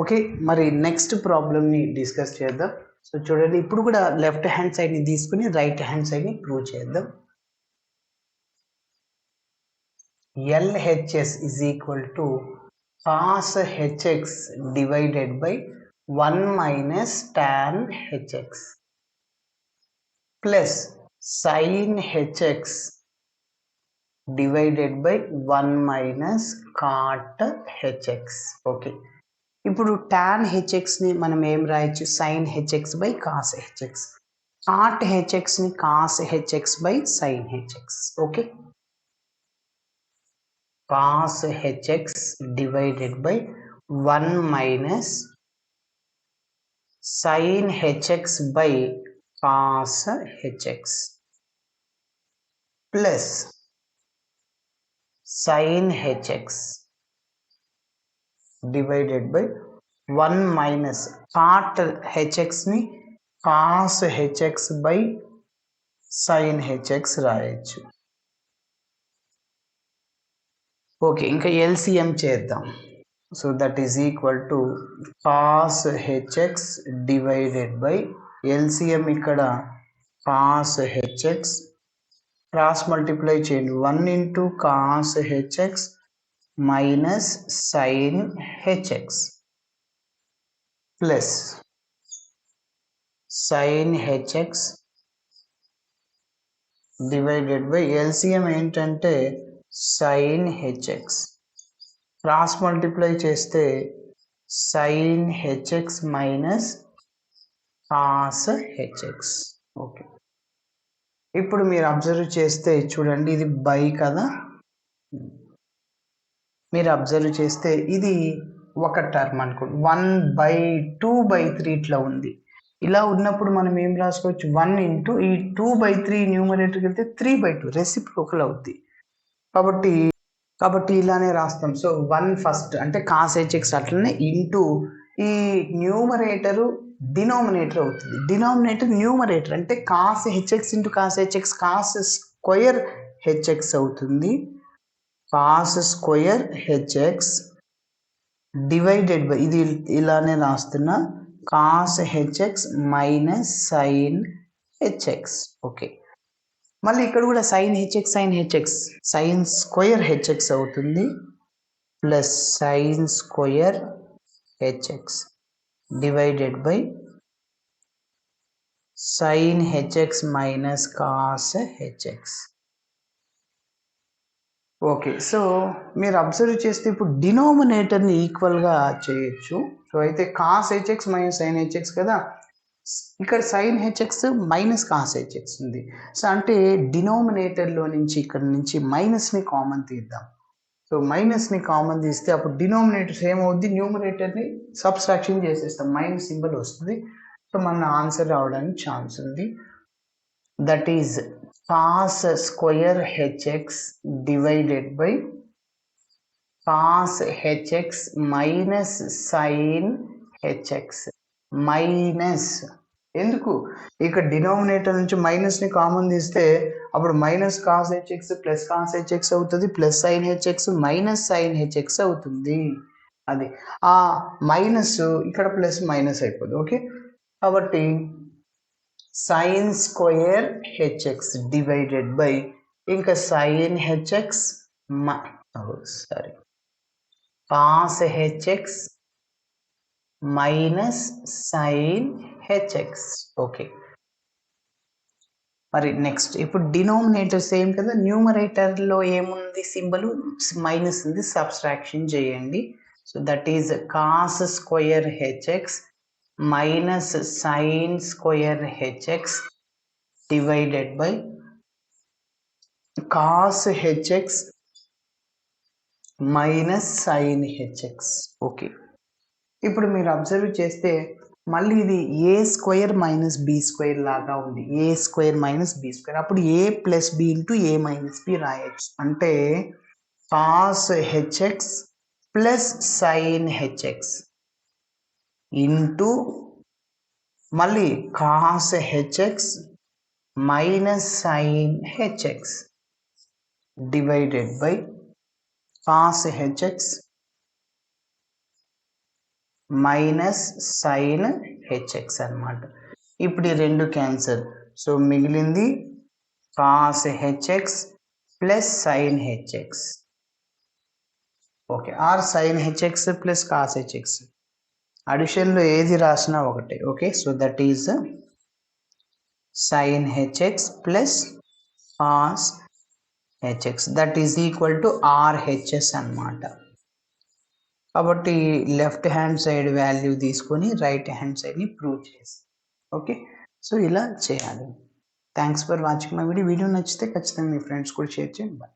Okay, మరి next ప్రాబ్లమ్ని discuss చేద్దాం. సో చూడండి, ఇప్పుడు కూడా లెఫ్ట్ హ్యాండ్ సైడ్ని తీసుకుని రైట్ హ్యాండ్ సైడ్ని ప్రూవ్ చేద్దాం. LHS is equal to cos HX divided by 1 minus tan HX plus sin HX divided by 1 minus cot HX. Okay, ఇప్పుడు tan hxని మనం ఏం రాయొచ్చు? sin hx by cos hx. cot hxని cos hx by sin hx. Okay, cos hx divided by 1 minus sin hx by cos hx plus sin hx divided by 1 minus cot hx ని cos hx by sin hx రాయొచ్చు. Okay, ఇంకా LCM చేద్దాం. So that is equal to cos hx divided by LCM ఇక్కడ cos hx cross multiply చేయండి. 1 into cos hx minus sin hx plus sin hx divided by LCM ఏంటంటే sin hx cross multiply చేస్తే sin hx minus cos hx. Okay, ఇప్పుడు మీరు observe చేస్తే చూడండి, ఇది by కదా, మీరు అబ్జర్వ్ చేస్తే ఇది ఒక టర్మ్ అనుకోండి, 1/2/3 ఇట్లా ఉంది. ఇలా ఉన్నప్పుడు మనం ఏం రాసుకోవచ్చు? 1 ఇంటూ ఈ 2/3 న్యూమరేటర్కి వెళ్తే 3/2 రెసిప్రోకల్ అవుద్ది. కాబట్టి ఇలానే రాస్తాం. సో 1 ఫస్ట్ అంటే cos hx అట్లనే ఇంటూ ఈ న్యూమరేటరు డినామినేటర్ అవుతుంది. డినామినేటర్ న్యూమరేటర్ అంటే cos hx into cos hx cos square hx అవుతుంది. cos square hx divided by ఇది ఇలానే రాస్తున్నా cos hx minus sin hx. Okay, మళ్ళీ ఇక్కడ కూడా sin స్క్వేర్ hx అవుతుంది plus sin square hx divided by sin hx minus cos hx. Okay, so మీరు observe చేస్తే ఇప్పుడు డినామినేటర్ని ఈక్వల్గా చేయొచ్చు. సో అయితే cos hx minus sin hx కదా, ఇక్కడ sin hx minus cos hx ఉంది. సో అంటే డినామినేటర్లో నుంచి ఇక్కడ నుంచి మైనస్ని కామన్ తీద్దాం. సో మైనస్ని కామన్ తీస్తే అప్పుడు డినామినేటర్ ఏమవుద్ది? న్యూమరేటర్ని సబ్స్ట్రాక్షన్ చేసేస్తాం, మైనస్ సింబల్ వస్తుంది. సో మన ఆన్సర్ రావడానికి ఛాన్స్ ఉంది. That is cos square hx divided by cos hx minus sin hx minus, ఎందుకు ఇక్కడ డినామినేటర్ నుంచి మైనస్ని కామన్ తీస్తే అప్పుడు minus cos hx plus cos hx అవుతుంది plus sin hx minus sin hx అవుతుంది. అది ఆ మైనస్ ఇక్కడ ప్లస్ మైనస్ అయిపోతుంది. ఓకే, కాబట్టి sin square hx divided by ఇంకా sin hx cos hx minus sin hx. Okay, మరి నెక్స్ట్ ఇప్పుడు డినామినేటర్ సేమ్ కదా, న్యూమరేటర్లో ఏముంది? సింబల్ మైనస్ ఉంది, సబ్స్ట్రాక్షన్ చేయండి. So that is cos square hx minus sin square hx divided by cos hx minus sin hx. Okay, ఇప్పుడు మీరు observe చేస్తే మళ్ళీ ఇది ఏ స్క్వేర్ మైనస్ బి స్క్వేర్ లాగా ఉంది. A square minus B square, అప్పుడు A plus B into A minus B రాయొచ్చు. అంటే cos hx plus sin hx into మళ్ళీ cos hx minus sin hx divided by cos hx minus sine h x అనమాట. ఇప్పుడు ఈ రెండు క్యాన్సర్, సో మిగిలింది cos h x plus sine h x. Okay, or sine h x plus cos h x. అడిషన్లో ఏది రాసినా ఒకటే. Okay, so that is sine h x plus cos HX that is equal to RHS అనమాట. కాబట్టి లెఫ్ట్ హ్యాండ్ సైడ్ వాల్యూ తీసుకొని right hand సైడ్ని prove చేసి, okay, so ఇలా చేయాలి. Thanks for watching my video. Video నచ్చితే ఖచ్చితంగా మీ ఫ్రెండ్స్ కూడా షేర్ చేయండి. బాయ్.